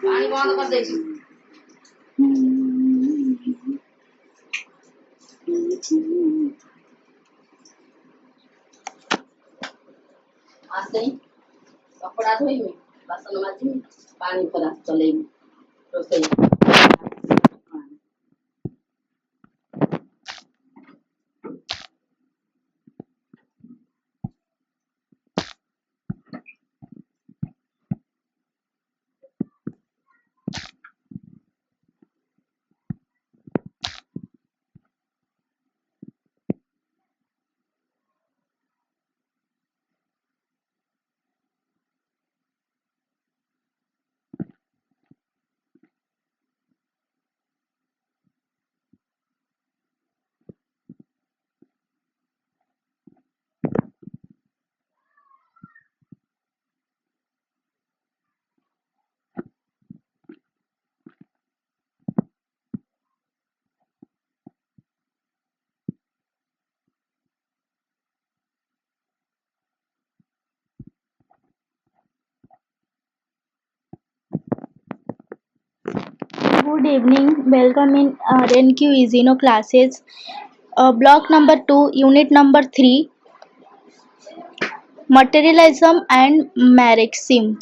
पानी बंद कर देती आसे कपड़ा धोइबे बासन माजिबे पानी पूरा चलेबे रोसई Good evening. Welcome in RNQ Izino classes. Block number 2, unit number 3, Materialism and Marxism.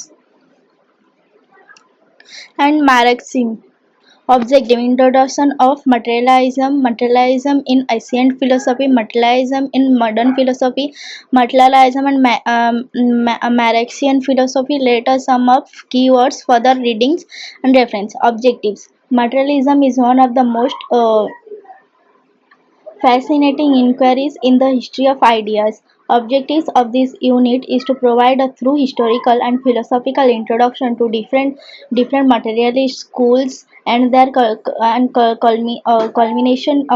Objective Introduction of Materialism. Materialism in ancient philosophy, Materialism in modern philosophy, Materialism and Marxian philosophy. Later sum up keywords, further readings and reference. Objectives. Materialism is one of the most fascinating inquiries in the history of ideas. Objectives of this unit is to provide a thorough historical and philosophical introduction to different materialist schools and their culmination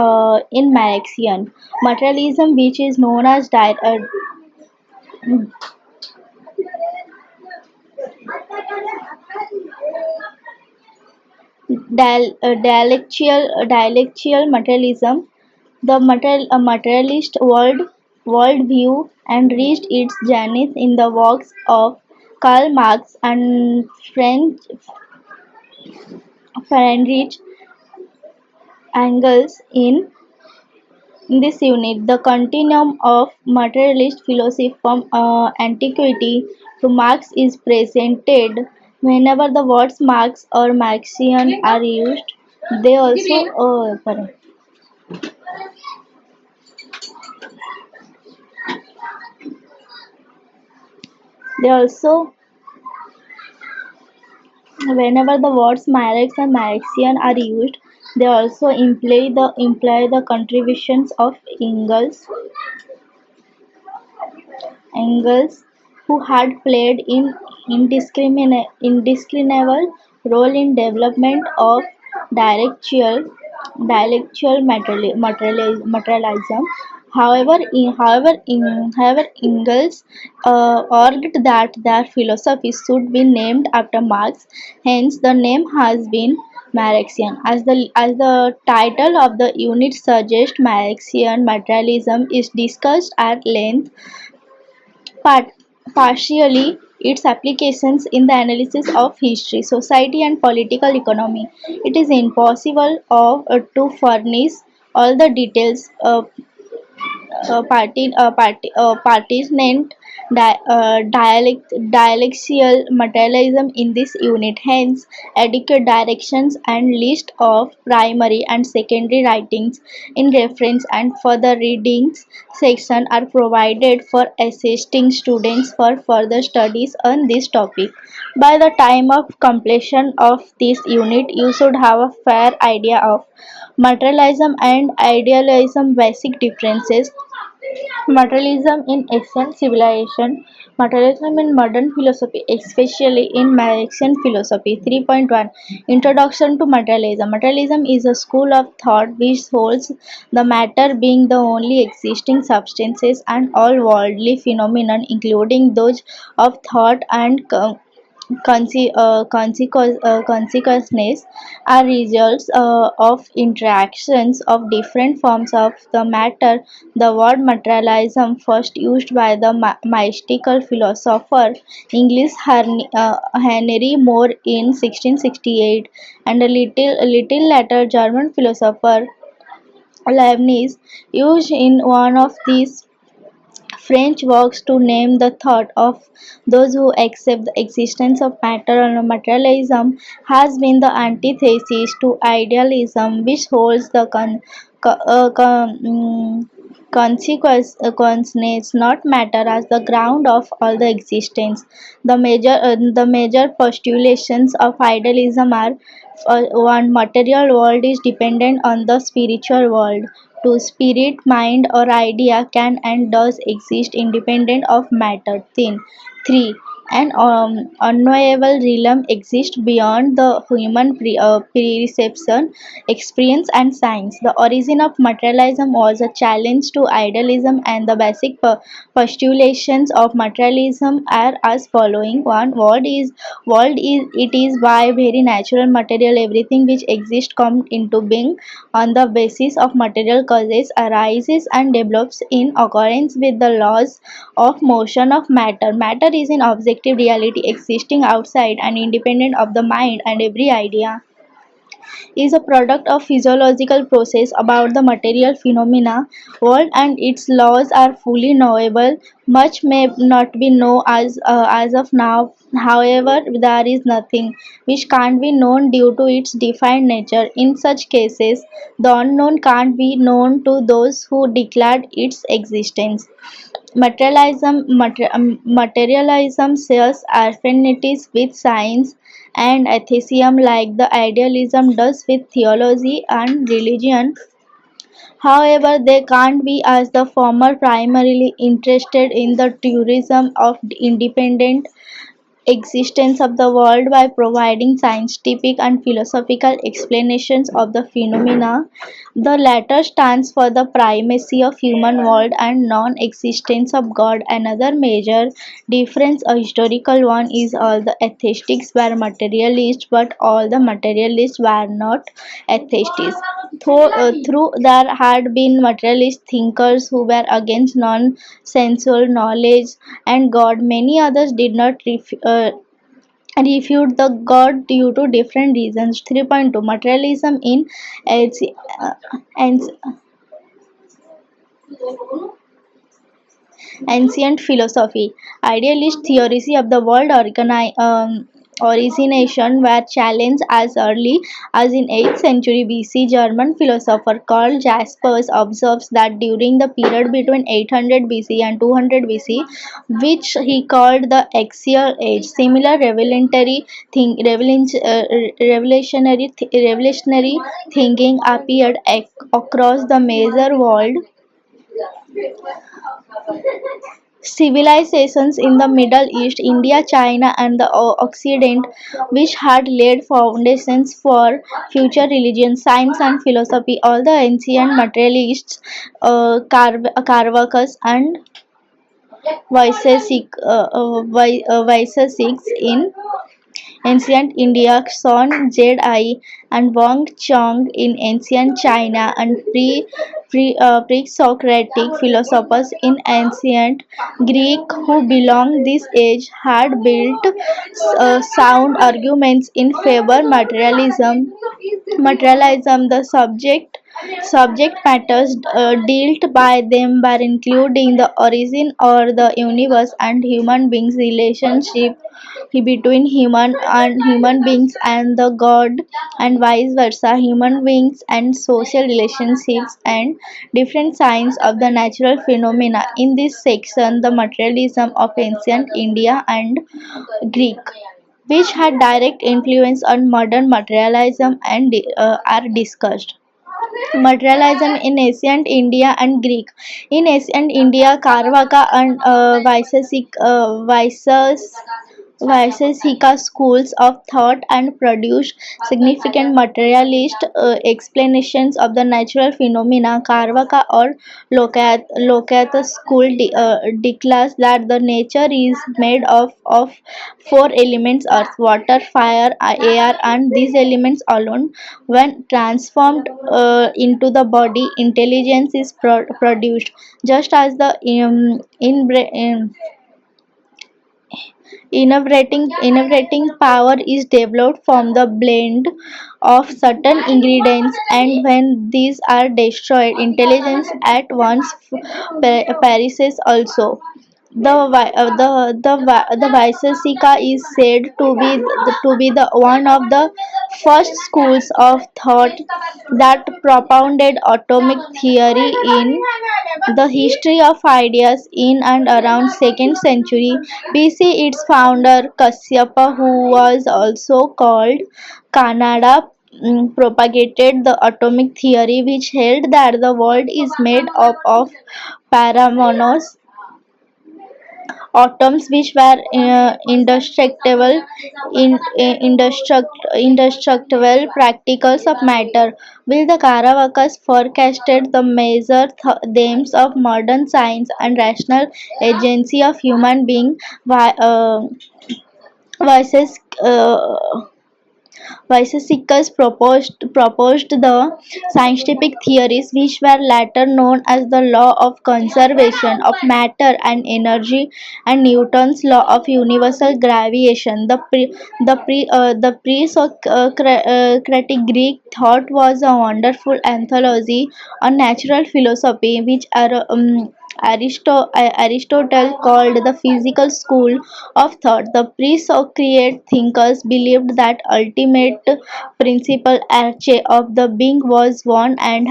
in Marxian materialism, which is known as dialectical materialism. The materialist worldview and reached its zenith in the works of Karl Marx and Friedrich Engels. In this unit, the continuum of materialist philosophy from antiquity to Marx is presented. Whenever the words Marx or Marxian are used, they also whenever the words Marx and Marxian are used, they also imply the contributions of Engels, who had played an indiscriminable role in development of materialism. However, Engels argued that their philosophy should be named after Marx. Hence, the name has been Marxian. As the title of the unit suggests, Marxian materialism is discussed at length, part, partially its applications in the analysis of history, society, and political economy. It is impossible to furnish all the details pertinent dialectical materialism in this unit. Hence, adequate directions and list of primary and secondary writings in reference and further readings section are provided for assisting students for further studies on this topic. By the time of completion of this unit, you should have a fair idea of materialism and idealism basic differences, materialism in ancient civilization, materialism in modern philosophy, especially in Marxian philosophy. 3.1 Introduction to Materialism. Materialism is a school of thought which holds the matter being the only existing substances and all worldly phenomena, including those of thought and consequences are results of interactions of different forms of the matter. The word materialism, first used by the mystical philosopher English Henry Moore in 1668, and a little later German philosopher Leibniz, used in one of these French works to name the thought of those who accept the existence of matter. And materialism has been the antithesis to idealism, which holds the co- uh, con- mm, consequence not matter as the ground of all the existence. The major postulations of idealism are: one, material world is dependent on the spiritual world. Two, spirit, mind, or idea can and does exist independent of matter. 3. An unknowable realm exists beyond the human perception, experience, and science. The origin of materialism was a challenge to idealism, and the basic postulations of materialism are as following: one, world is it is by very natural material everything which exists comes into being on the basis of material causes, arises and develops in accordance with the laws of motion of matter. Matter is an objective reality existing outside and independent of the mind, and every idea is a product of physiological process about the material phenomena world, and its laws are fully knowable. Much may not be known as of now. However, there is nothing which can't be known due to its defined nature. In such cases, the unknown can't be known to those who declared its existence. Materialism shares affinities with science and atheism like the idealism does with theology and religion. However, they can't be, as the former primarily interested in the tourism of independent existence of the world by providing scientific and philosophical explanations of the phenomena. The latter stands for the primacy of human world and non-existence of God. Another major difference, a historical one, is all the atheists were materialists, but all the materialists were not atheists. Through there had been materialist thinkers who were against non-sensual knowledge and God, many others did not refute the God due to different reasons. 3.2 Materialism in anci- uh, anci- Ancient philosophy. Idealist theories of the world origination were challenged as early as in 8th century BC. German philosopher Karl Jaspers observes that during the period between 800 BC and 200 BC, which he called the axial age, similar revolutionary thinking appeared across the major world civilizations in the Middle East, India, China, and the Occident, which had laid foundations for future religion, science, and philosophy. All the ancient materialists, Carvacus and Vaisesics in ancient India, Son Jedi and Wang Chong in ancient China, and pre-Socratic philosophers in ancient Greek who belonged this age had built sound arguments in favor materialism. The subject matters dealt by them were including the origin or the universe and human beings relationship between human beings and the god, and vice versa, human beings and social relationships, and different signs of the natural phenomena. In this section, the materialism of ancient India and Greek, which had direct influence on modern materialism and are discussed. Materialism in ancient India and Greek. In ancient India, Carvaka and Vaisesika schools of thought and produced significant materialist explanations of the natural phenomena. Karvaka or Lokayata school declares that the nature is made of four elements: earth, water, fire, air, and these elements alone, when transformed into the body, intelligence is produced. Just as the innovating power is developed from the blend of certain ingredients, and when these are destroyed, intelligence at once perishes also. The Vaisesika is said to be the one of the first schools of thought that propounded atomic theory in the history of ideas in and around 2nd century BC. Its founder Kasyapa, who was also called Kanada, propagated the atomic theory, which held that the world is made up of paramonos atoms which were indestructible particles of matter. Will the Karavakas forecasted the major themes of modern science and rational agency of human being versus Weizsäckers proposed the scientific theories which were later known as the law of conservation of matter and energy and Newton's law of universal gravitation. The pre-Socratic Greek thought was a wonderful anthology on natural philosophy which Aristotle called the physical school of thought. The pre-Socratic thinkers believed that ultimate principle arche of the being was one and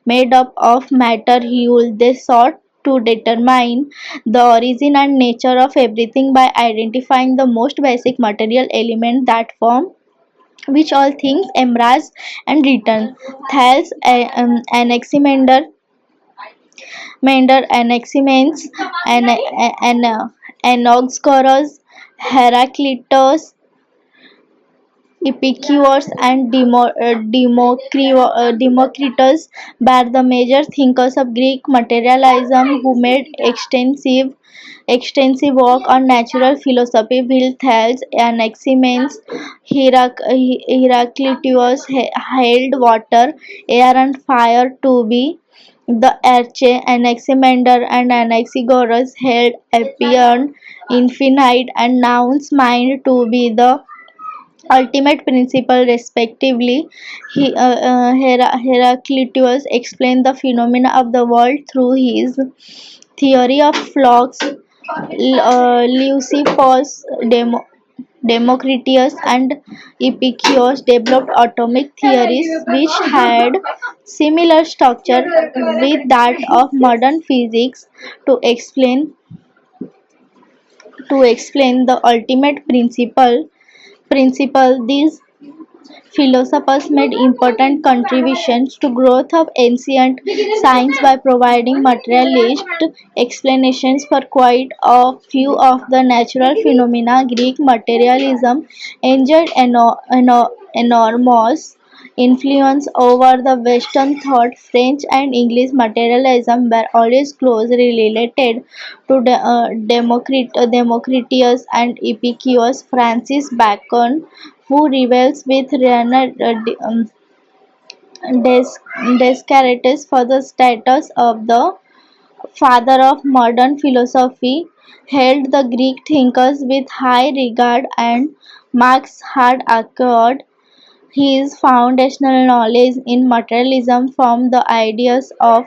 made up of matter. They sought to determine the origin and nature of everything by identifying the most basic material element that form which all things embrace and return. Thales, Anaximander, Anaximenes, Anaxagoras, Heraclitus, Epicurus, and Democritus were the major thinkers of Greek materialism who made extensive work on natural philosophy. While Thales, Anaximenes, Heraclitus held water, air, and fire to be the arche. Anaximander and Anaxagoras held appeared infinite and nouns mind to be the ultimate principle respectively. Heraclitus explained the phenomena of the world through his theory of flux. Lucifer's Democritus and Epicurus developed atomic theories which had similar structure with that of modern physics to explain the ultimate principle. These philosophers made important contributions to growth of ancient science by providing materialist explanations for quite a few of the natural phenomena. Greek materialism enjoyed enormous influence over the Western thought. French and English materialism were always closely related to Democritus and Epicurus. Francis Bacon, who rebels with René Descartes for the status of the father of modern philosophy, held the Greek thinkers with high regard, and Marx had acquired his foundational knowledge in materialism from the ideas of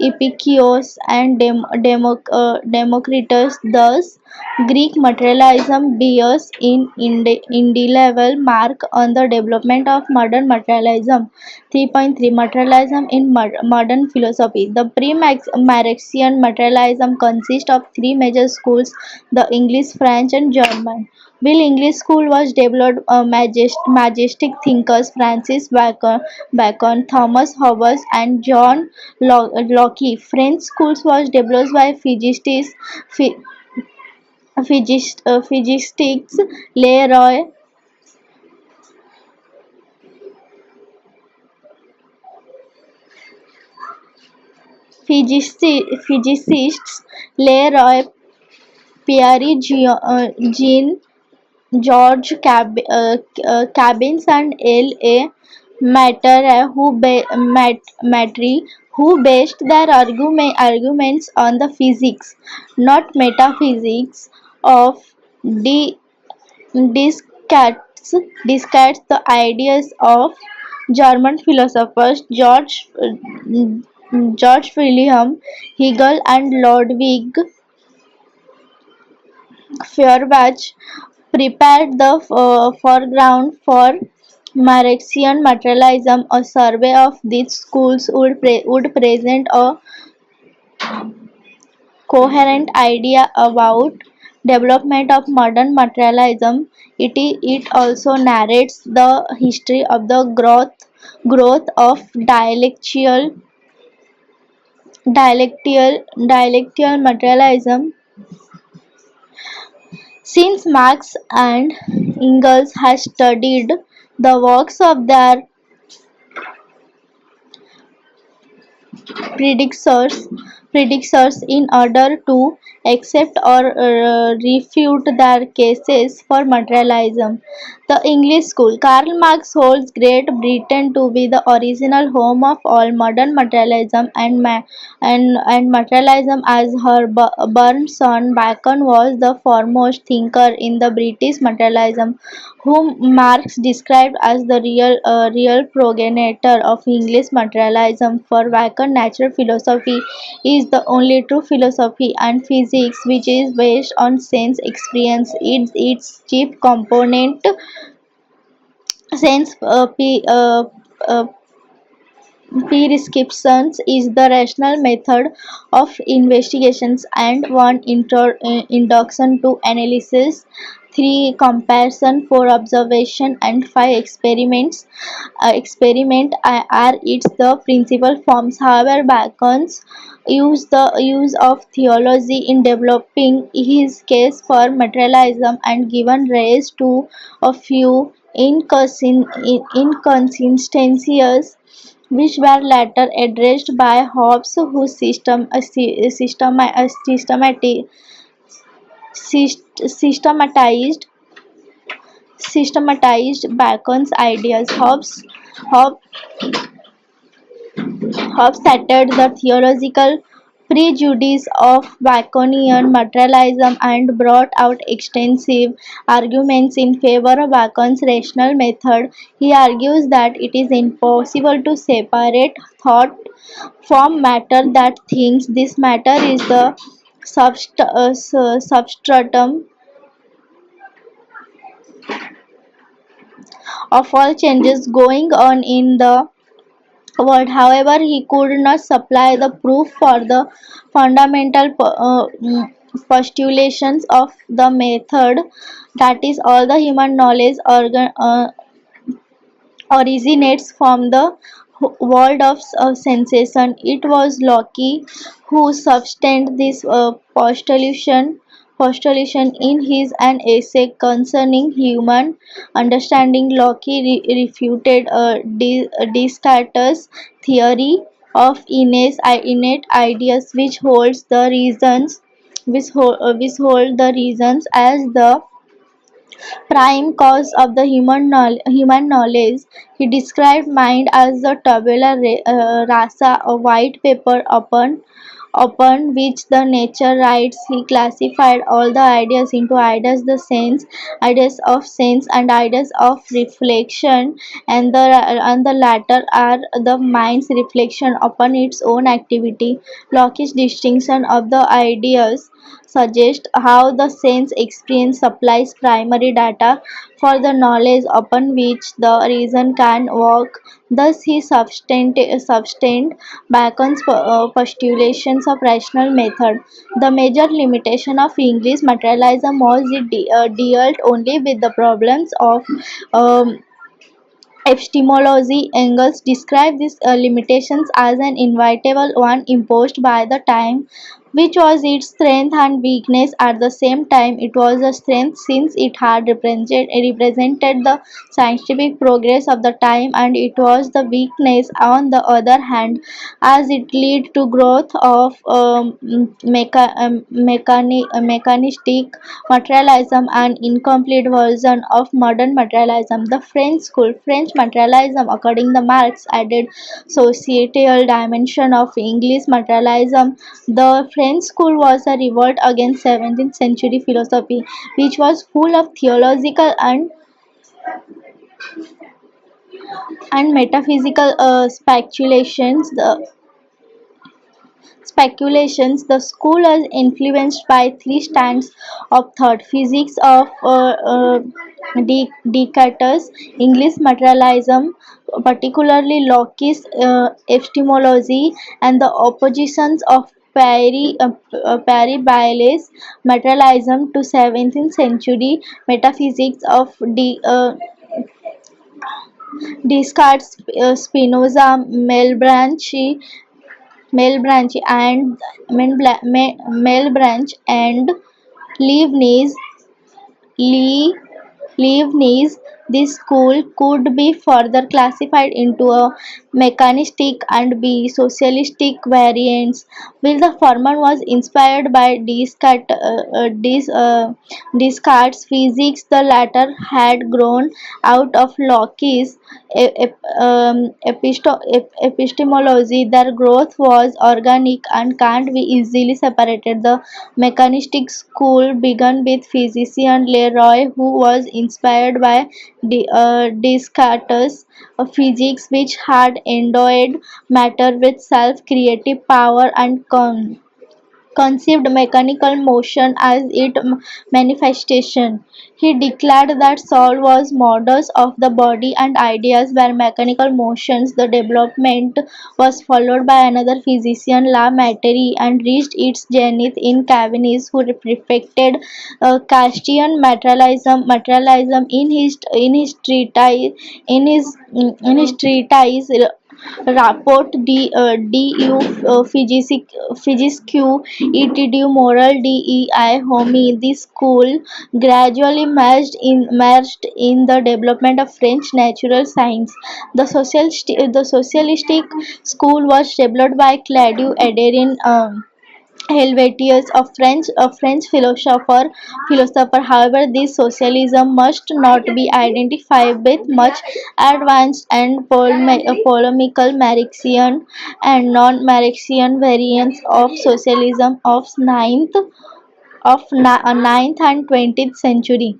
Epicurus and Democritus. Thus, Greek materialism bears an indelible mark on the development of modern materialism. 3.3 Materialism in modern philosophy. The pre-Marxian materialism consists of three major schools: the English, French, and German. While English school was developed majestic thinkers Francis Bacon, Thomas Hobbes, and John Locke. French schools was developed by physicists physicists Leroy physicists Leroy Pierre, Jean George Cabins and L. A. Matry, who based their arguments on the physics, not metaphysics, of De- Descartes. Descartes, the ideas of German philosophers George Wilhelm Hegel and Ludwig Feuerbach prepared the foreground for Marxian materialism. A survey of these schools would present a coherent idea about development of modern materialism. It also narrates the history of the growth of dialectical materialism. Since Marx and Engels had studied the works of their predecessors, predecessors in order to accept or refute their cases for materialism. The English school. Karl Marx holds Great Britain to be the original home of all modern materialism and materialism as her born son Bacon was the foremost thinker in the British materialism, whom Marx described as the real progenitor of English materialism. For Bacon, natural philosophy is the only true philosophy, and physics, which is based on sense experience, its chief component. Sense uh, prescriptions is the rational method of investigations, and 1 induction to analysis, 3 comparison, 4 observation, and 5 experiment are its the principal forms. However, Bacon's use of theology in developing his case for materialism and given rise to a few inconsistencies which were later addressed by Hobbes, who systematized Bacon's ideas. Hobbes shattered the theological prejudice of Baconian materialism and brought out extensive arguments in favor of Bacon's rational method. He argues that it is impossible to separate thought from matter, that thinks. This matter is the substratum of all changes going on in the world. However, he could not supply the proof for the fundamental postulations of the method, that is, all the human knowledge originates from the world of sensation. It was Locke who substantiated this postulation in his an essay concerning human understanding. Locke refuted Descartes' theory of innate ideas, which holds the reasons which hold the reasons as the prime cause of the human knowledge. He described mind as the tabula rasa, a white paper upon which the nature writes. He classified all the ideas into ideas of sense, and ideas of reflection, and the latter are the mind's reflection upon its own activity. Locke's distinction of the ideas suggest how the sense experience supplies primary data for the knowledge upon which the reason can work. Thus, he sustained Bacon's postulations of rational method. The major limitation of English materialism was it dealt only with the problems of um, epistemology. Engels described these limitations as an inevitable one imposed by the time which was its strength and weakness at the same time. It was a strength since it had represented the scientific progress of the time, and it was the weakness on the other hand, as it led to growth of mechanistic materialism, an incomplete version of modern materialism. The French materialism, according to Marx, added societal dimension of English materialism. The French school was a revolt against 17th century philosophy, which was full of theological and metaphysical speculations. The school is influenced by three strands of thought: physics of Descartes, English materialism, particularly Locke's epistemology, and the oppositions of Bailey's materialism to 17th century metaphysics of Descartes, Spinoza, Malebranche, and Malebranche and Leibniz. Lee Leibniz. This school could be further classified into a mechanistic and B socialistic variants. While the former was inspired by Descartes' physics, the latter had grown out of Locke's epistemology. Their growth was organic and can't be easily separated. The mechanistic school began with physician Leroy, who was inspired by Descartes' physics, which had endowed matter with self-creative power and conceived mechanical motion as its manifestation. He declared that soul was modus of the body and ideas were mechanical motions. The development was followed by another physician, La Mettrie, and reached its zenith in Cavendish, who perfected Cartesian materialism in his treatise Rapport du physique et du moral dei homie. This school gradually merged in the development of French natural science. The socialistic school was developed by Claude Adrien Helvetius, a French philosopher. However, this socialism must not be identified with much advanced and polemical Marxian and non-Marxian variants of socialism of ninth and 20th century.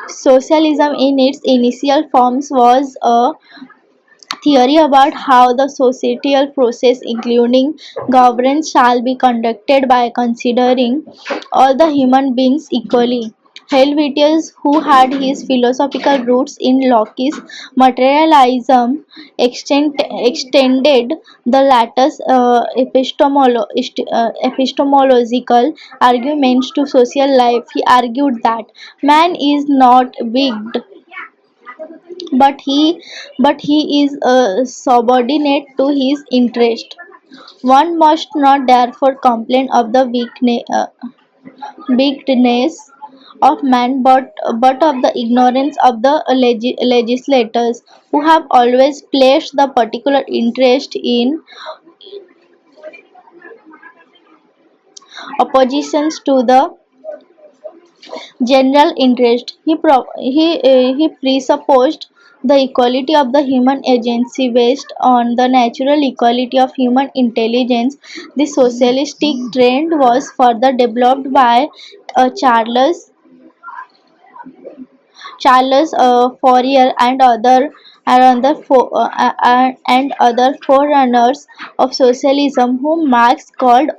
Socialism in its initial forms was a theory about how the societal process, including governance, shall be conducted by considering all the human beings equally. Helvetius, who had his philosophical roots in Locke's materialism, extended the latter's epistemological arguments to social life. He argued that man is not wicked, but he is subordinate to his interest. One must not therefore complain of the wickedness of man, but of the ignorance of the legislators, who have always placed the particular interest in oppositions to the general interest. He presupposed the equality of the human agency based on the natural equality of human intelligence. The socialistic trend was further developed by Charles Fourier and other forerunners of socialism, whom Marx called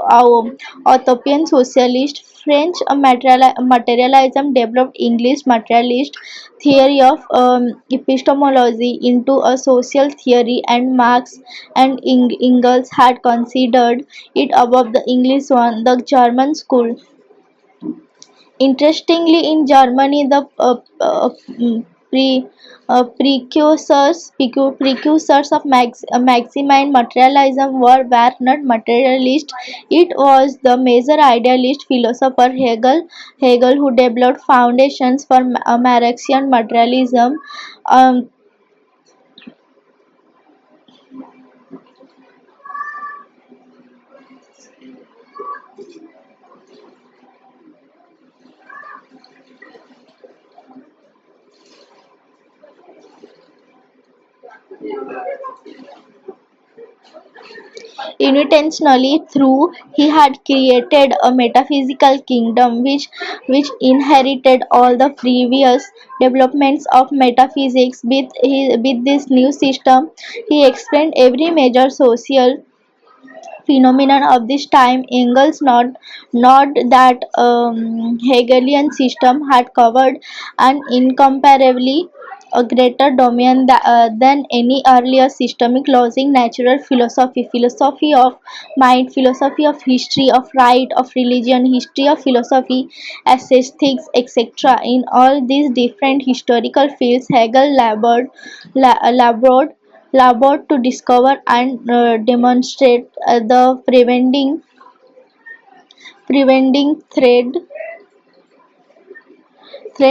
utopian socialist. French materialism developed English materialist theory of epistemology into a social theory, and Marx and Engels had considered it above the English one. The German school. Interestingly, in Germany, the precursors of Marxism and Materialism were not materialist. It was the major idealist philosopher Hegel who developed foundations for Marxian materialism. Um, Unintentionally, through he had created a metaphysical kingdom which inherited all the previous developments of metaphysics. With this new system, he explained every major social phenomenon of this time. Engels not that Hegelian system had covered an incomparably a greater domain than any earlier systemic losing natural philosophy of mind, philosophy of history, of right, of religion, history of philosophy, aesthetics, etc. In all these different historical fields, Hegel labored to discover and demonstrate the preventing thread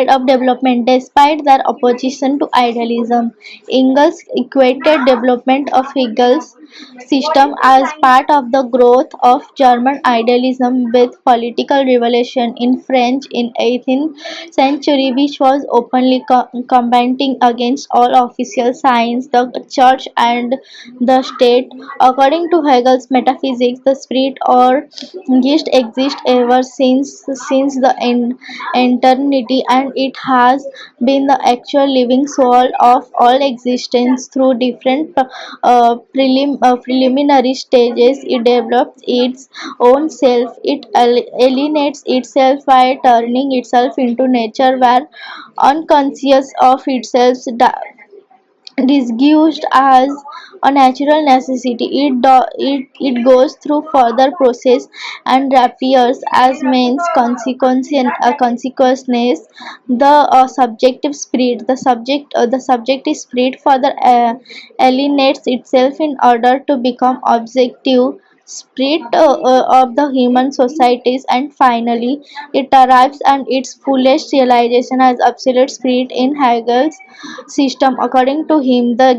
of development. Despite their opposition to idealism, Engels equated development of Hegel's system as part of the growth of German idealism with political revolution in French in 18th century, which was openly combating against all official science, the church and the state. According to Hegel's metaphysics, the spirit or gist exists ever since the eternity, and it has been the actual living soul of all existence. Through different preliminary stages, it develops its own self. It alienates itself by turning itself into nature, where unconscious of itself disguised as a natural necessity. It goes through further process and appears as means consequences. The subjective spirit, the subjective spirit further alienates itself in order to become objective spirit of the human societies, and finally it arrives at its fullest realization as absolute spirit in Hegel's system. According to him, the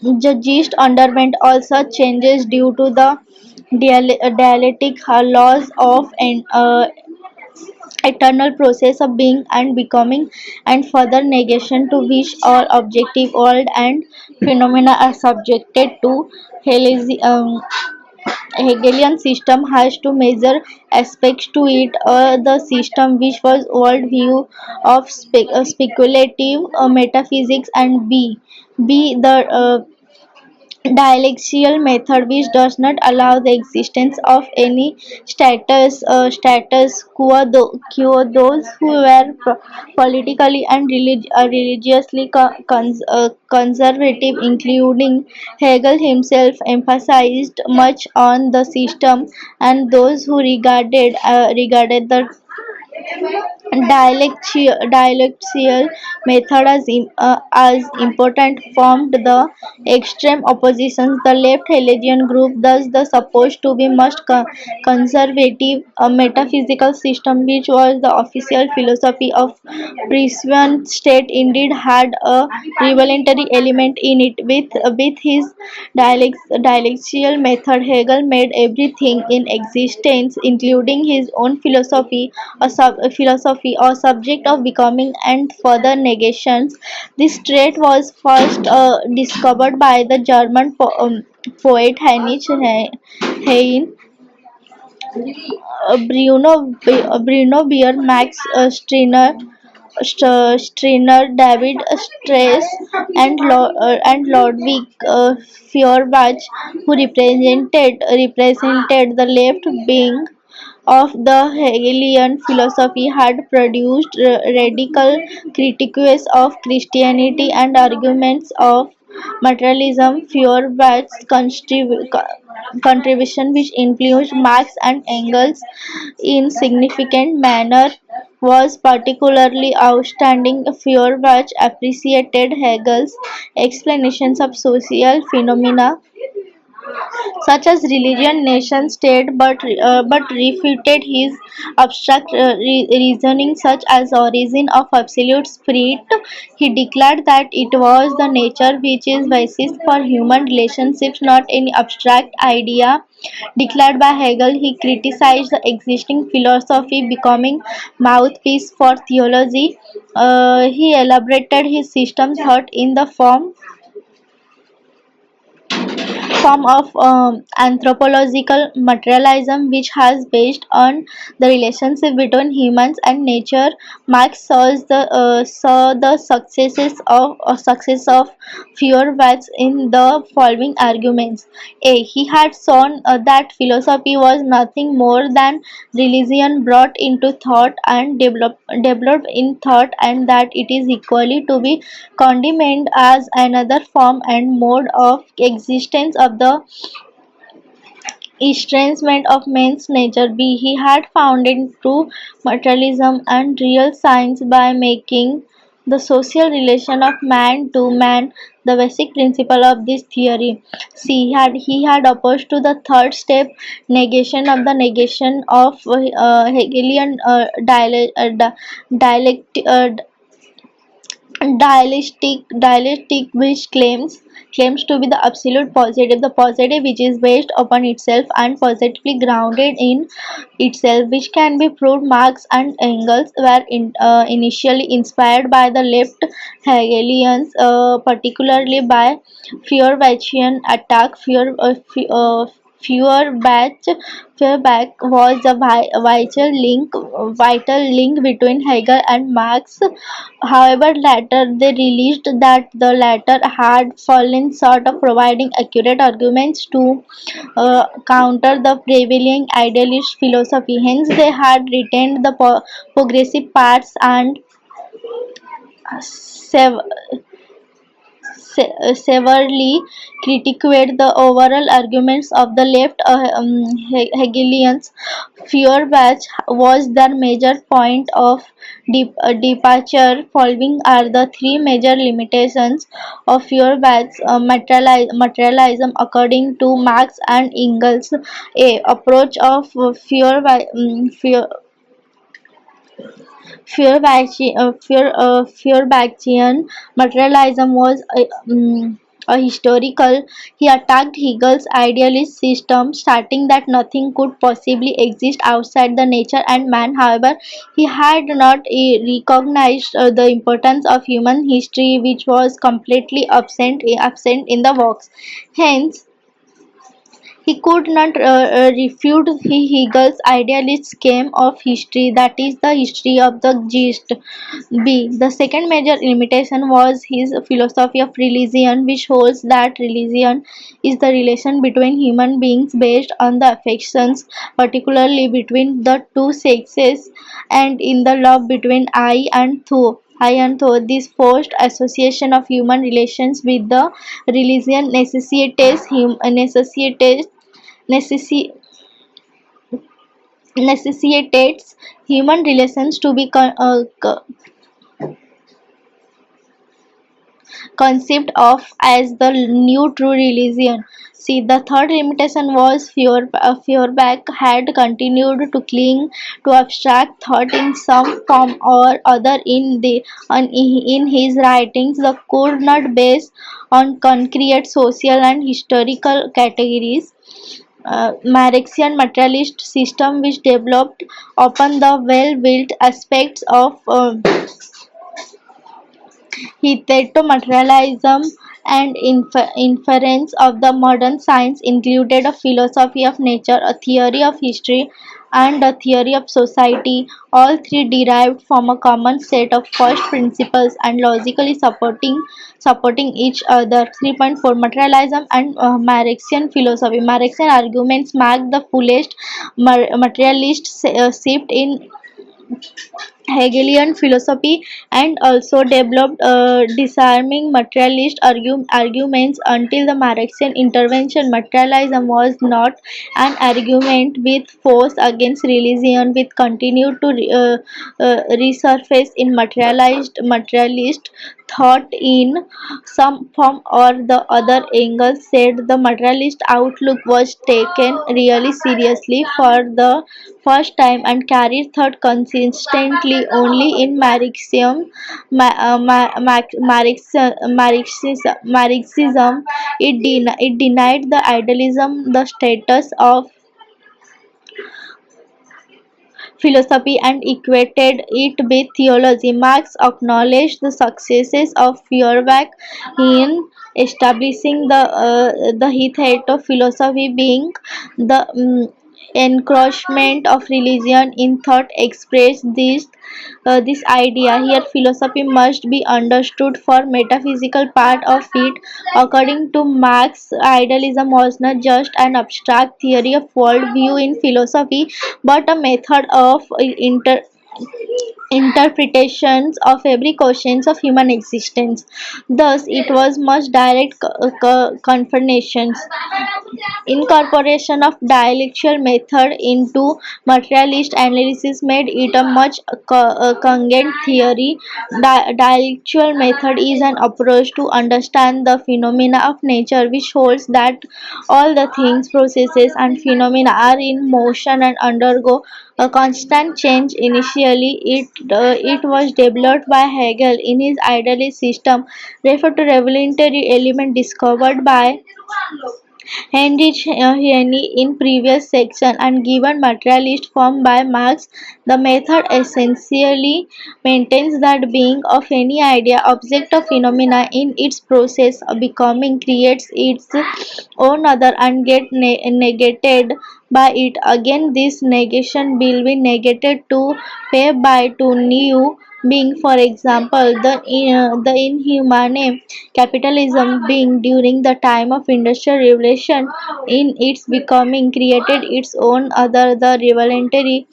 the gist underwent also changes due to the dialectic laws of an eternal process of being and becoming, and further negation to which all objective world and phenomena are subjected to. Hegelian system has two major aspects to it: the system which was worldview of speculative metaphysics, and b the dialectical method which does not allow the existence of any status quo. Those who were politically and religiously conservative, including Hegel himself, emphasized much on the system, and those who regarded the dialectical method as important formed the extreme oppositions. The left Hegelian group, thus the supposed to be most conservative metaphysical system, which was the official philosophy of Prussian state, indeed had a revolutionary element in it. With his dialectical method, Hegel made everything in existence, including his own philosophy, a philosophy or subject of becoming and further negations. This trait was first discovered by the German poet Heinrich Heine. Bruno Beer, Max Stirner, David Strauss, and Ludwig Feuerbach, who represented the left wing of the Hegelian philosophy had produced radical critiques of Christianity and arguments of materialism. Feuerbach's contribution, which influenced Marx and Engels in significant manner, was particularly outstanding. Feuerbach appreciated Hegel's explanations of social phenomena such as religion, nation state, but refuted his abstract reasoning such as origin of absolute spirit. He declared that it was the nature which is basis for human relationships, not any abstract idea declared by Hegel. He criticized the existing philosophy becoming mouthpiece for theology. He elaborated his system thought in the form of anthropological materialism, which has based on the relationship between humans and nature. Marx saw the success of Feuerbach in the following arguments. A. He had shown that philosophy was nothing more than religion brought into thought and developed in thought, and that it is equally to be condemned as another form and mode of existence of the estrangement of man's nature. B. He had founded true materialism and real science by making the social relation of man to man the basic principle of this theory. C. He had opposed to the third step negation of the negation of Hegelian dialect, dialectic which claims to be the absolute positive, the positive which is based upon itself and positively grounded in itself, which can be proved. Marx and Engels were initially inspired by the left Hegelians, particularly by Feuerbachian attack. Feuerbach was a vital link between Hegel and Marx. However, later they realized that the latter had fallen short of providing accurate arguments to counter the prevailing idealist philosophy. Hence, they had retained the progressive parts and sev- severely critiqued the overall arguments of the left Hegelians. Feuerbach was their major point of departure. Following are the three major limitations of Feuerbach's materialism according to Marx and Engels. A. Approach of Feuerbachian materialism was a historical. He attacked Hegel's idealist system, stating that nothing could possibly exist outside the nature and man. However, he had not recognized the importance of human history, which was completely absent in the works. Hence, he could not refute Hegel's idealist scheme of history, that is, the history of the gist. B. The second major limitation was his philosophy of religion, which holds that religion is the relation between human beings based on the affections, particularly between the two sexes, and in the love between I and thou. This forced association of human relations with the religion necessi- necessitates human relations to be conceived of as the new true religion. See, the third limitation was Feuerbach had continued to cling to abstract thought in some form or other in his writings. The could not base on concrete social and historical categories. Marxian materialist system which developed upon the well-built aspects of materialism and inference of the modern science included a philosophy of nature, a theory of history, and a theory of society, all three derived from a common set of first principles and logically supporting each other. 3.4 Materialism and Marxian philosophy. Marxian arguments mark the fullest materialist shift in Hegelian philosophy and also developed disarming materialist arguments until the Marxian intervention. Materialism was not an argument with force against religion, which continued to resurface in materialist thought in some form or the other. Engels said the materialist outlook was taken really seriously for the first time and carried thought consistently only in Marxism. Marxism it denied the idealism the status of philosophy and equated it with theology. Marx acknowledged the successes of Feuerbach in establishing the height of philosophy being the encroachment of religion in thought. Expressed this idea here philosophy must be understood for metaphysical part of it. According to Marx, idealism was not just an abstract theory of worldview in philosophy but a method of interpretations of every questions of human existence. Thus, it was much direct confirmations. Incorporation of dialectical method into materialist analysis made it a much cogent theory. Dialectical method is an approach to understand the phenomena of nature which holds that all the things, processes, and phenomena are in motion and undergo a constant change. Initially, it was developed by Hegel in his idealist system, referred to revolutionary element discovered by Heinrich Heine in previous section and given materialist form by Marx. The method essentially maintains that being of any idea, object or phenomena in its process of becoming creates its own other and get negated by it. Again, this negation will be negated to pay by to new being. For example, the inhumane capitalism being during the time of industrial revolution in its becoming created its own other, the revolutionary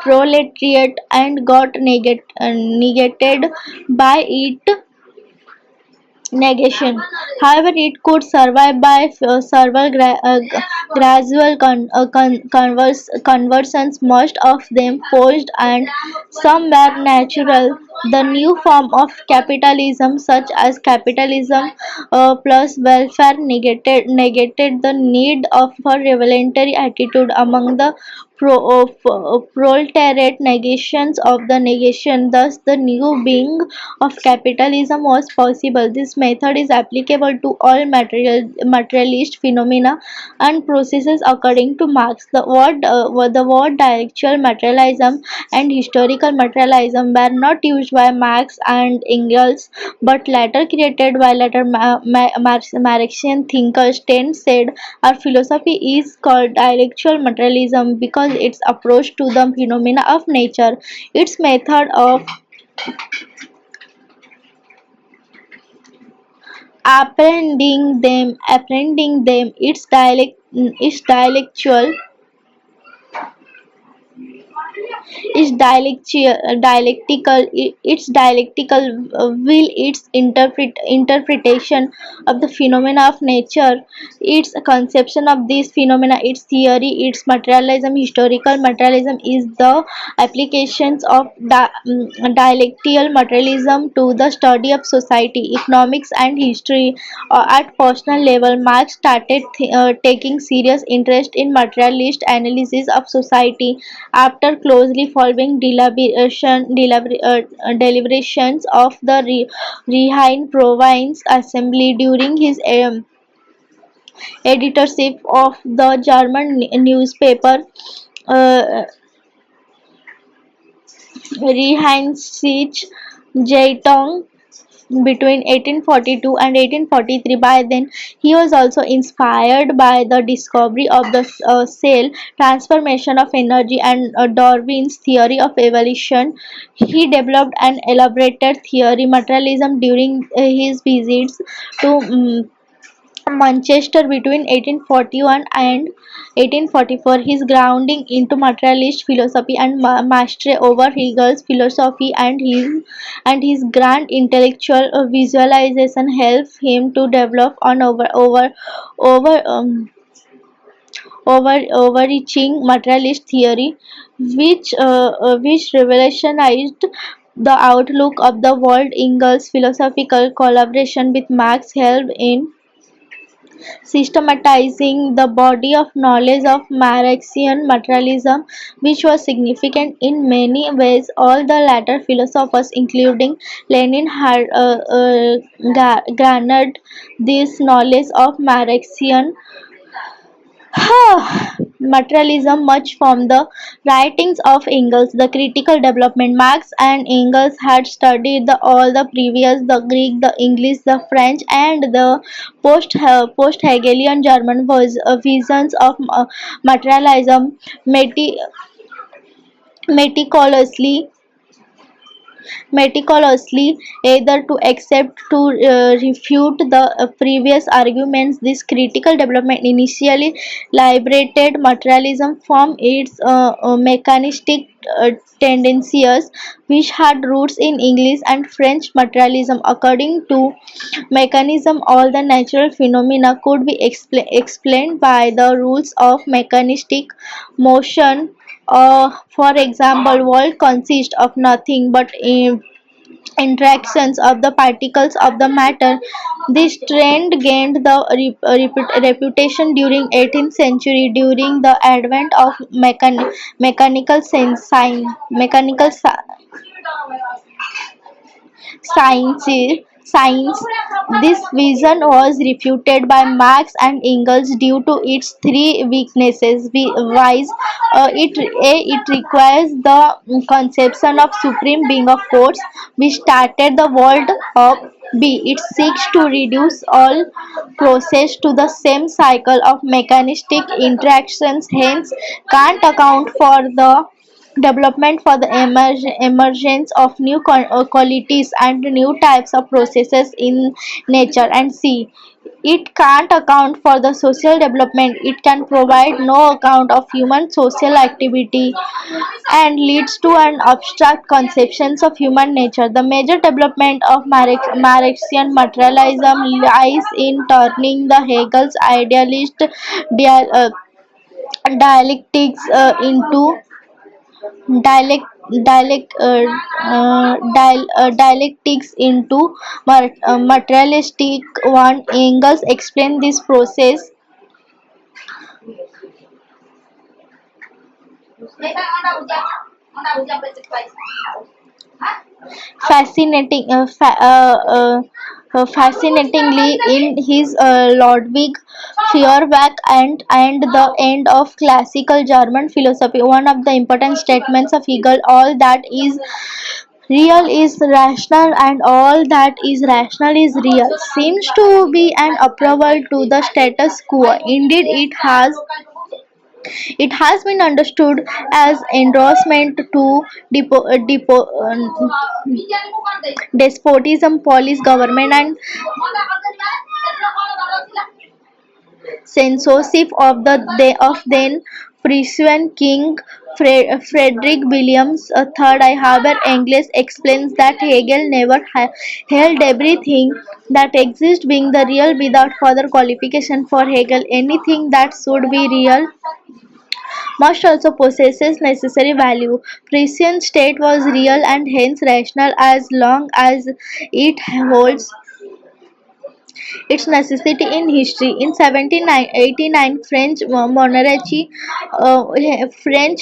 proletariat, and got negated by it negation. However, it could survive by several gradual conversions, most of them forced and some were natural. The new form of capitalism, such as capitalism plus welfare, negated the need of a revolutionary attitude among the proletariat negations of the negation. Thus, the new being of capitalism was possible. This method is applicable to all materialist phenomena and processes according to Marx. The word dialectical materialism and historical materialism were not used by Marx and Engels, but later created by later Marxian thinkers. Taine said, "Our philosophy is called dialectical materialism because its approach to the phenomena of nature, its method of apprehending them, its dialectual its dialectical will, its interpretation of the phenomena of nature, its conception of these phenomena, its theory, its materialism. Historical materialism is the applications of dialectical materialism to the study of society, economics, and history. At personal level, Marx started taking serious interest in materialist analysis of society after closely following deliberations of the Rhine Province Assembly during his editorship of the German newspaper uh, Rheinische Zeitung. between 1842 and 1843. By then, he was also inspired by the discovery of the cell transformation of energy and Darwin's theory of evolution. He developed an elaborated theory, materialism, during his visits to Manchester between 1841 and 1844. His grounding into materialist philosophy and mastery over Hegel's philosophy and his grand intellectual visualization helped him to develop an over overreaching materialist theory, which revolutionized the outlook of the world. Engel's philosophical collaboration with Marx helped in systematizing the body of knowledge of Marxian materialism, which was significant in many ways. All the latter philosophers, including Lenin, had garnered this knowledge of Marxian materialism much from the writings of Engels. The critical development. Marx and Engels had studied all the previous, the Greek, the English, the French, and the post Hegelian German visions of materialism meticulously meticulously, either to accept to refute the previous arguments. This critical development initially liberated materialism from its mechanistic tendencies, which had roots in English and French materialism. According to mechanism, all the natural phenomena could be explained by the rules of mechanistic motion. For example, world consists of nothing but interactions of the particles of the matter. This trend gained the reputation during 18th century during the advent of mechanical science. This vision was refuted by Marx and Engels due to its three weaknesses. It requires the conception of supreme being of force, which started the world up. B. It seeks to reduce all process to the same cycle of mechanistic interactions, hence can't account for the development for the emergence of new qualities and new types of processes in nature. And C, it can't account for the social development. It can provide no account of human social activity and leads to an abstract conceptions of human nature. The major development of Marxian materialism lies in turning the Hegel's idealist dia- uh, dialectics into dialectics into materialistic one. Engels explained this process fascinatingly in his Ludwig Feuerbach and the end of classical German philosophy. One of the important statements of Hegel, all that is real is rational and all that is rational is real, seems to be an approval to the status quo. Indeed, it has been understood as endorsement to despotism, police government, and censorship of of then Prussian King Frederick Williams III. However, Engels explains that Hegel never held everything that exists being the real without further qualification. For Hegel, anything that should be real must also possesses necessary value. Prussian state was real and hence rational as long as it holds its necessity in history. In 1789, French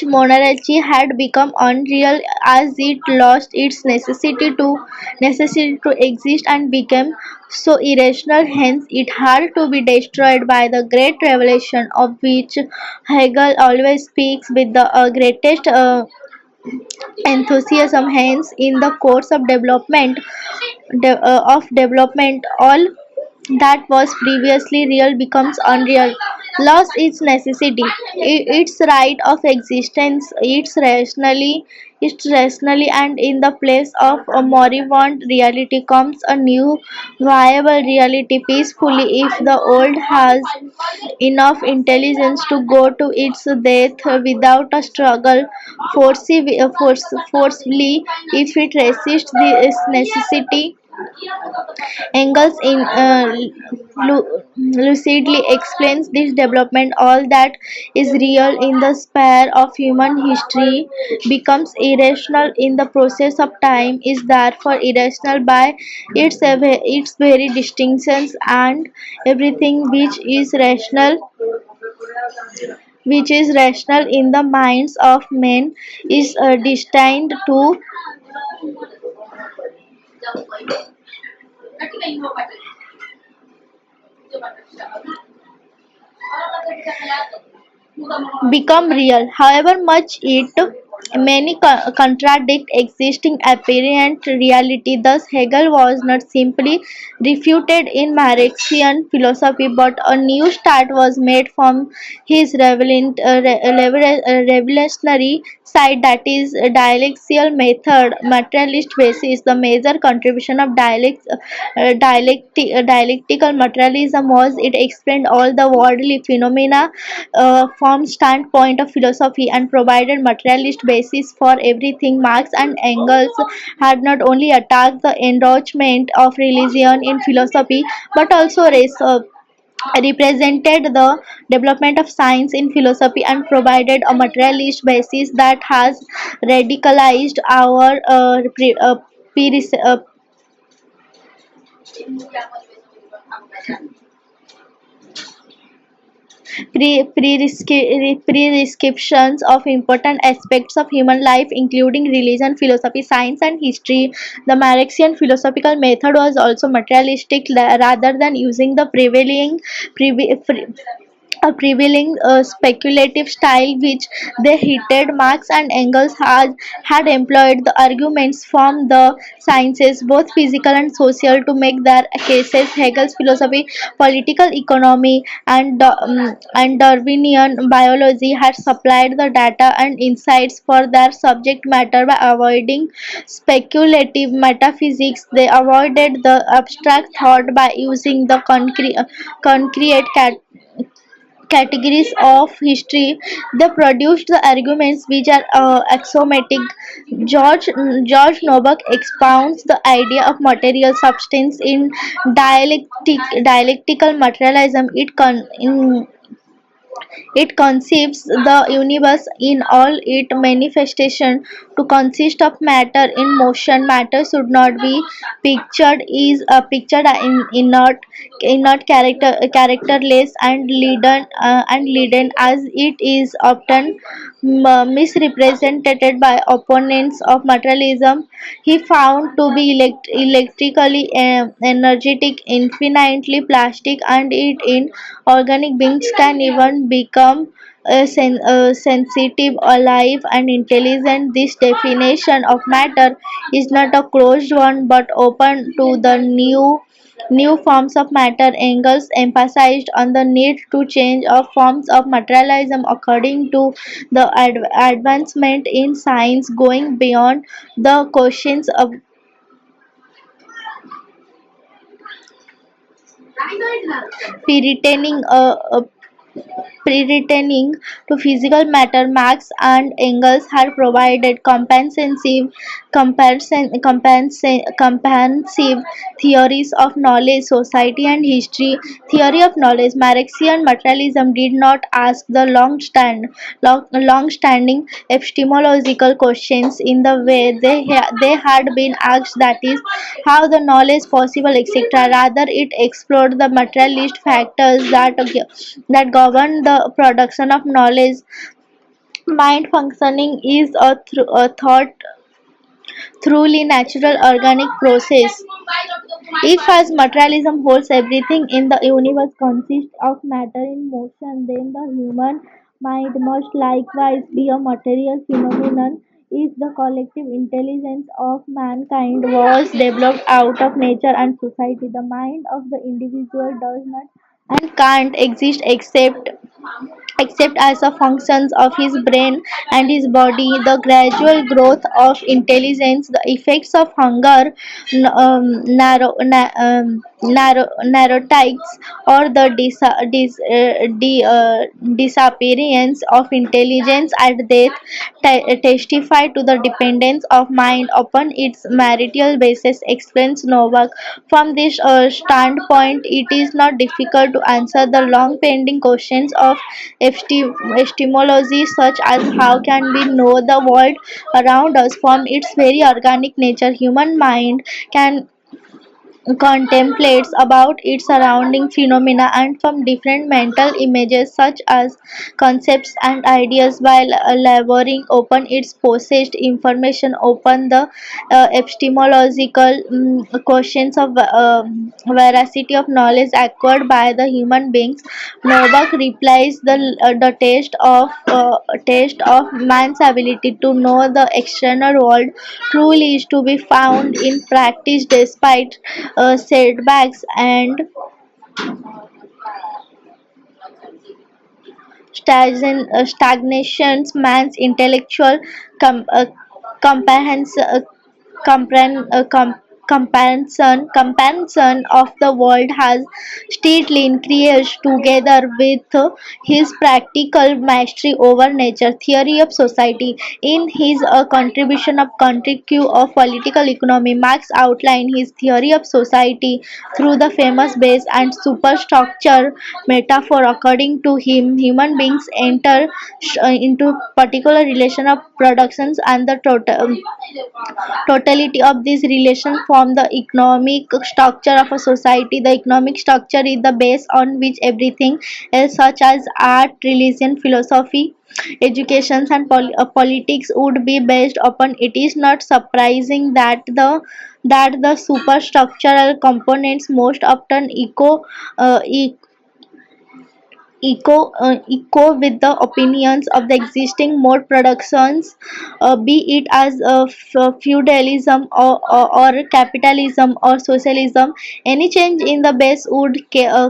monarchy had become unreal as it lost its necessity to exist and became so irrational. Hence, it had to be destroyed by the Great Revolution, of which Hegel always speaks with the greatest enthusiasm. Hence, in the course of development, all that was previously real becomes unreal. Loss its necessity, its right of existence, its rationally, and in the place of a moribund reality comes a new viable reality peacefully if the old has enough intelligence to go to its death without a struggle forcefully. If it resists this necessity, Engels lucidly explains this development. All that is real in the sphere of human history becomes irrational in the process of time, is therefore irrational by its very distinctions, and everything which is rational in the minds of men is destined to become real. However much it many contradict existing apparent reality. Thus, Hegel was not simply refuted in Marxian philosophy, but a new start was made from his revolutionary side, that is, dialectical method, materialist basis. The major contribution of dialectical materialism was it explained all the worldly phenomena from standpoint of philosophy and provided materialist basis for everything. Marx and Engels had not only attacked the enrichment of religion in philosophy, but also represented the development of science in philosophy and provided a materialist basis that has radicalized our prescriptions of important aspects of human life, including religion, philosophy, science, and history. The Marxian philosophical method was also materialistic rather than using the prevailing speculative style which they hated. Marx and Engels had employed the arguments from the sciences, both physical and social, to make their cases. Hegel's philosophy, political economy, and Darwinian biology had supplied the data and insights for their subject matter. By avoiding speculative metaphysics, they avoided the abstract thought by using the concrete categories of history. They produced the arguments which are axiomatic. George Novak expounds the idea of material substance in dialectical materialism. It conceives the universe in all its manifestation to consist of matter in motion. Matter should not be pictured in inert characterless and leaden as it is often misrepresented by opponents of materialism. He found to be electrically energetic, infinitely plastic, and it in organic beings can even become sensitive, alive, and intelligent. This definition of matter is not a closed one but open to the new forms of matter. Engels emphasized on the need to change of forms of materialism according to the advancement in science, going beyond the questions of retaining pertaining to physical matter. Marx and Engels had provided comprehensive theories of knowledge, society, and history. Theory of knowledge. Marxian materialism did not ask the long-standing epistemological questions in the way they had been asked, that is, how the knowledge possible, etc. Rather, it explored the materialist factors that govern the production of knowledge. Mind functioning is a thought truly natural organic process. If as materialism holds everything in the universe consists of matter in motion, then the human mind must likewise be a material phenomenon is the collective intelligence of mankind was developed out of nature and society. The mind of the individual does not and can't exist except as a function of his brain and his body. The gradual growth of intelligence, the effects of hunger, narcotics, or the disappearance of intelligence at death testify to the dependence of mind upon its marital basis, explains Novak. From this standpoint, it is not difficult to answer the long pending questions of epistemology, such as how can we know the world around us from its very organic nature. Human mind can contemplates about its surrounding phenomena and from different mental images such as concepts and ideas while laboring upon its possessed information open the epistemological questions of veracity of knowledge acquired by the human beings. Novak replies the test of man's ability to know the external world truly is to be found in practice despite setbacks and stagnations. Man's intellectual com- uh, comprehension, comparison of the world has steadily increased together with his practical mastery over nature theory of society. In his contribution of country Q of political economy, Marx outlined his theory of society through the famous base and superstructure metaphor. According to him, human beings enter into particular relation of productions and the totality of these relations form the economic structure of a society. The economic structure is the base on which everything else, such as art, religion, philosophy, education, and politics, would be based upon. It is not surprising that the superstructural components most often uh, e- echo with the opinions of the existing mode productions, be it as feudalism or capitalism or socialism. Any change in the base would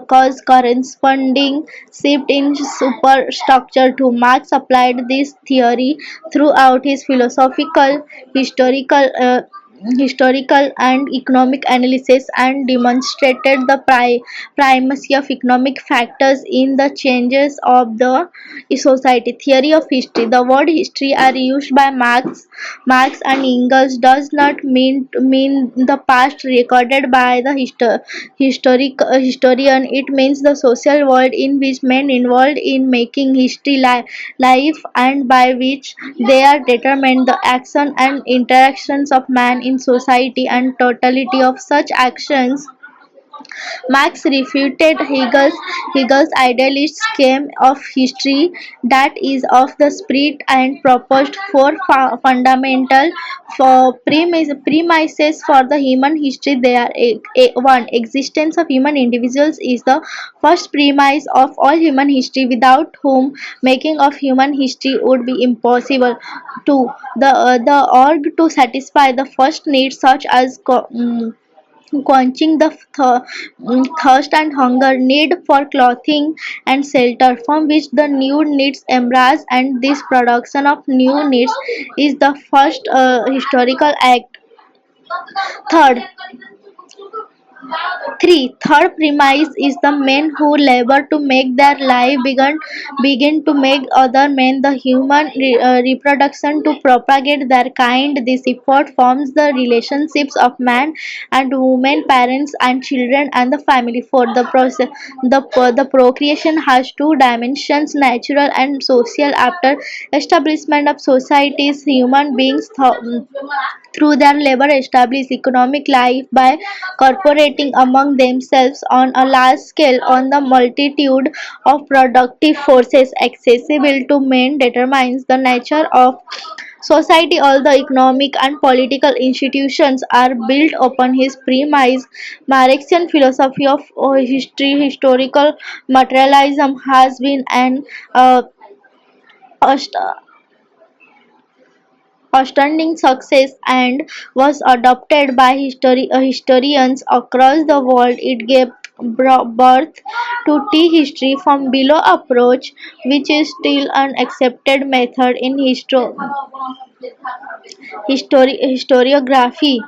cause corresponding shift in superstructure to. Marx applied this theory throughout his philosophical, historical and economic analysis and demonstrated the primacy of economic factors in the changes of the society. Theory of history. The word history are used by Marx and Engels does not mean the past recorded by the historian. It means the social world in which men involved in making history life and by which they are determined the action and interactions of man in society and totality of such actions. Marx refuted Hegel's idealist scheme of history that is of the spirit and proposed four fundamental premises for the human history. They are one, existence of human individuals is the first premise of all human history, without whom making of human history would be impossible. Two, the urge to satisfy the first needs such as quenching the thirst and hunger, need for clothing and shelter, from which the new needs emerge, and this production of new needs is the first historical act. Third, Third premise is the men who labor to make their life begin to make other men the human reproduction to propagate their kind. This effort forms the relationships of man and woman, parents and children, and the family. For the process, the procreation has two dimensions: natural and social. After establishment of societies, human beings through their labor establish economic life by cooperating among themselves on a large scale. On the multitude of productive forces accessible to men determines the nature of society. All the economic and political institutions are built upon his premise. Marxian philosophy of historical materialism has been an uh, outstanding success and was adopted by historians across the world. It gave birth to tea history from below approach, which is still an accepted method in historiography.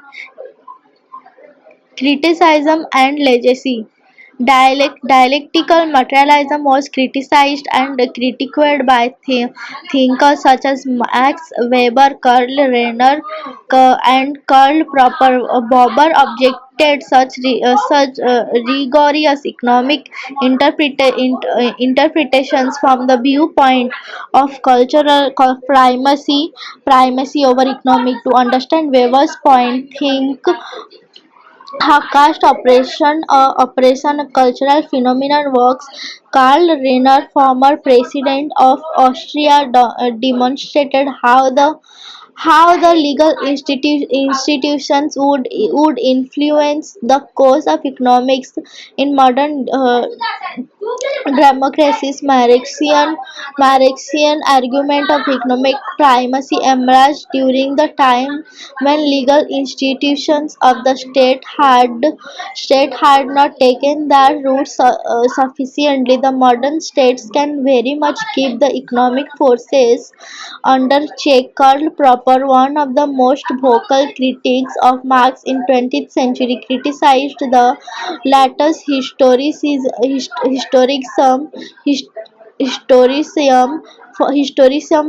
Criticism and legacy. Dialectical materialism was criticized and critiqued by thinkers such as Max Weber, Karl Renner, and Karl Popper. Popper objected such rigorous economic interpretations from the viewpoint of cultural primacy over economic. To understand Weber's point, think how caste oppression a cultural phenomenon works. Karl Renner, former president of Austria, demonstrated how the legal institutions would influence the course of economics in modern democracies. Marxian argument of economic primacy emerged during the time when legal institutions of the state had not taken their roots sufficiently. The modern states can very much keep the economic forces under check. Karl Popper, one of the most vocal critics of Marx in 20th century, criticized the latter's historicism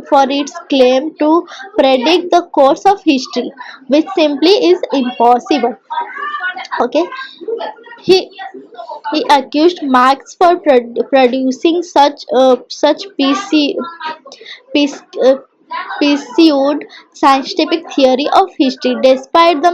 for its claim to predict the course of history, which simply is impossible. Okay, he he accused Marx for producing such piece, uh, pursued scientific theory of history. Despite the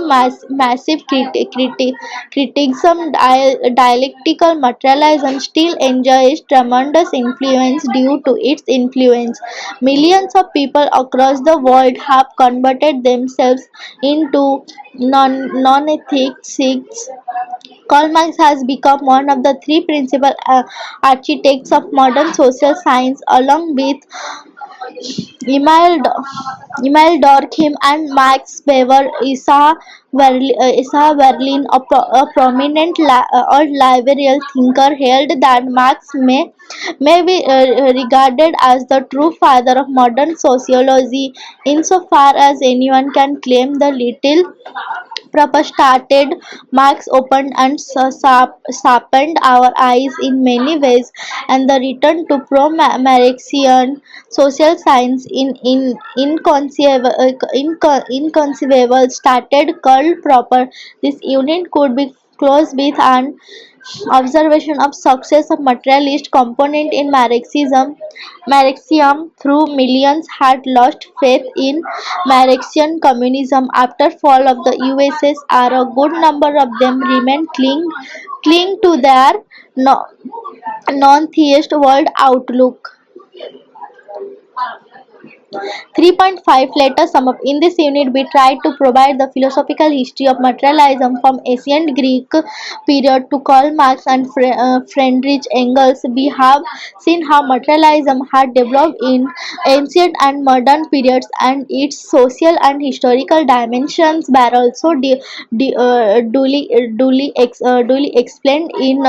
massive criticism, dialectical materialism still enjoys tremendous influence. Due to its influence, millions of people across the world have converted themselves into non-ethics. Karl Marx has become one of the three principal architects of modern social science, along with Emile, Emile Durkheim and Max Weber. Isa Berlin, a prominent old liberal thinker, held that Marx may be regarded as the true father of modern sociology, insofar as anyone can claim the little proper started. Marx opened and sharpened our eyes in many ways, and the return to pro-Marxian social science inconceivable started Karl Popper. This unit could be closed with an observation of success of materialist component in Marxism through millions had lost faith in Marxian communism after fall of the USSR. A good number of them remain cling to their no, non-theist world outlook. 3.5. Let us sum up. In this unit, we tried to provide the philosophical history of materialism from ancient Greek period to Karl Marx and Friedrich Engels. We have seen how materialism had developed in ancient and modern periods, and its social and historical dimensions were also duly explained in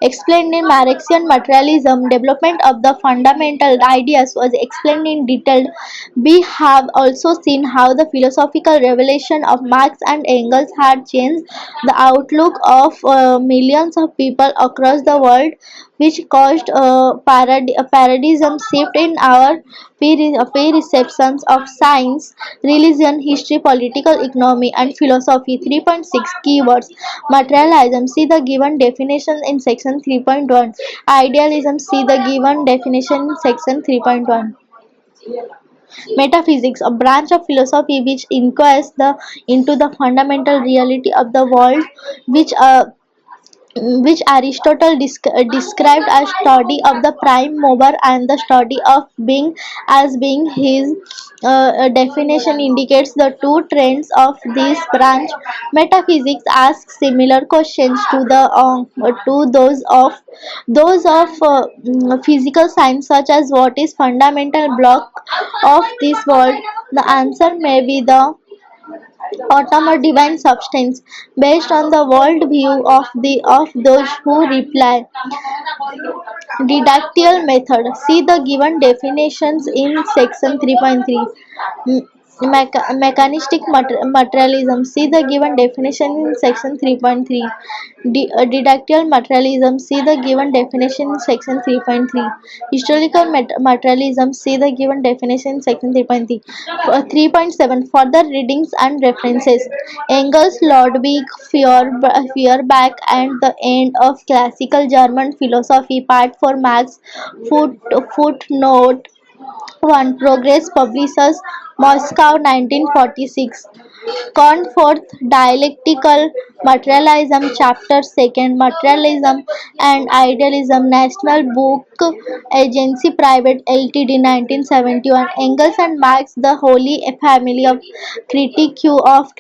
explained in Marxian materialism. Development of the fundamental ideas was explained in detail. We have also seen how the philosophical revelation of Marx and Engels had changed the outlook of millions of people across the world, which caused a paradigm shift in our perceptions of science, religion, history, political economy, and philosophy. 3.6 Keywords. Materialism. See the given definition in section 3.1. Idealism. See the given definition in section 3.1. Metaphysics, a branch of philosophy which inquires into the fundamental reality of the world, which which Aristotle described as study of the prime mover and the study of being as being. His definition indicates the two trends of this branch. Metaphysics asks similar questions to those of physical science, such as what is fundamental block of this world. The answer may be the atom or divine substance, based on the world view of those who reply. Didactyl method. See the given definitions in section 3.3. Mechanistic materialism. See the given definition in section 3.3. Didactyl materialism. See the given definition in section 3.3. Historical materialism. See the given definition in section 3.3. 3.7. Further readings and references. Engels, Ludwig Feuerbach, and the End of Classical German Philosophy, Part 4, Marx, footnote 1, Progress, Publishers, Moscow, 1946. Fourth, Dialectical Materialism, Chapter 2nd, Materialism and Idealism, National Book Agency Private Ltd, 1971. Engels and Marx, The Holy Family of Critique of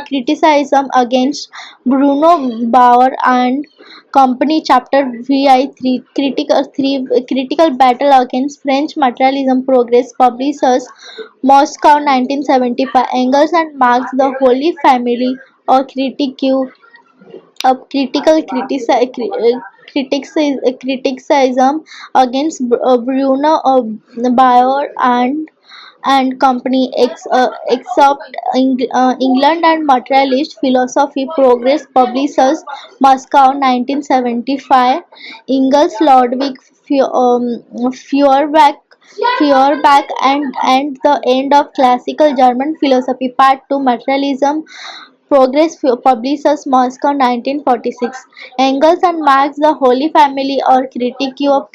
Criticism against Bruno Bauer and Company, Chapter VI 3, Critical Battle Against French Materialism, Progress, Publishers, Moscow, 1975. Engels and Marx, The Holy Family, or Critique of criticism against Bruno Bauer and Company, except England and Materialist Philosophy, Progress, Publishers, Moscow, 1975. Engels, Ludwig Feuerbach, and the End of Classical German Philosophy, Part 2, Materialism, Progress, Publishers, Moscow, 1946. Engels and Marx, The Holy Family, or Critique of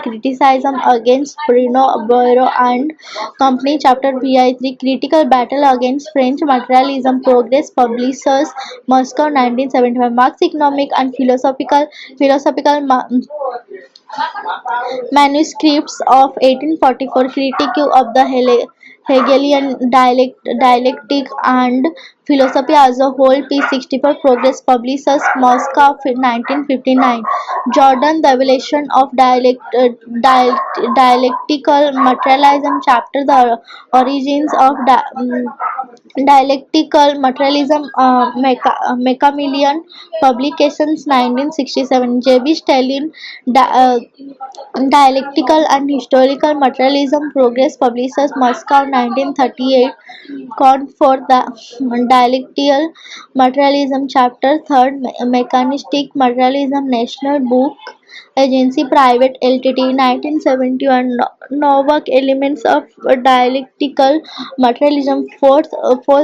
Criticism against Bruno Boiro and Company, Chapter VI 3, Critical Battle Against French Materialism, Progress, Publishers, Moscow, 1975. Marx, Economic and Philosophical Manuscripts of 1844, Critique of the Hegelian dialectic and philosophy as a whole, p. 64, Progress, Publishers, Moscow, 1959. Jordan, The Evolution of Dialectical Materialism, Chapter The Origins of Dialectical Materialism, Macmillan Publications, 1967. J.B. Stalin, Dialectical and Historical Materialism, Progress, Publishers, Moscow, 1938. For the Dialectical Materialism, Chapter 3rd, Mechanistic Materialism, National Book Agency Private Ltd, 1971. Novak, Elements of Dialectical Materialism, fourth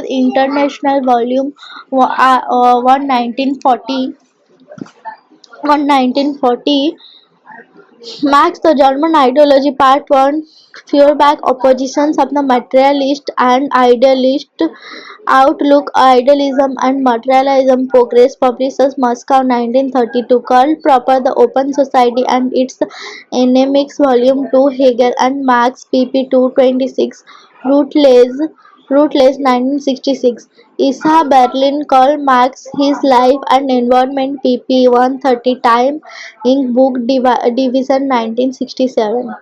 International Volume 1, 1940. Marx, The German Ideology, Part 1, Feuerbach, Oppositions of the Materialist and Idealist Outlook, Idealism and Materialism, Progress, Publishers, Moscow, 1932. Karl Popper, The Open Society and Its Enemics, Volume 2, Hegel and Marx, pp. 226. Rootless, 1966. Isha Berlin, Karl Marx, His Life and Environment, pp. 130. Time Inc. Book Division, 1967.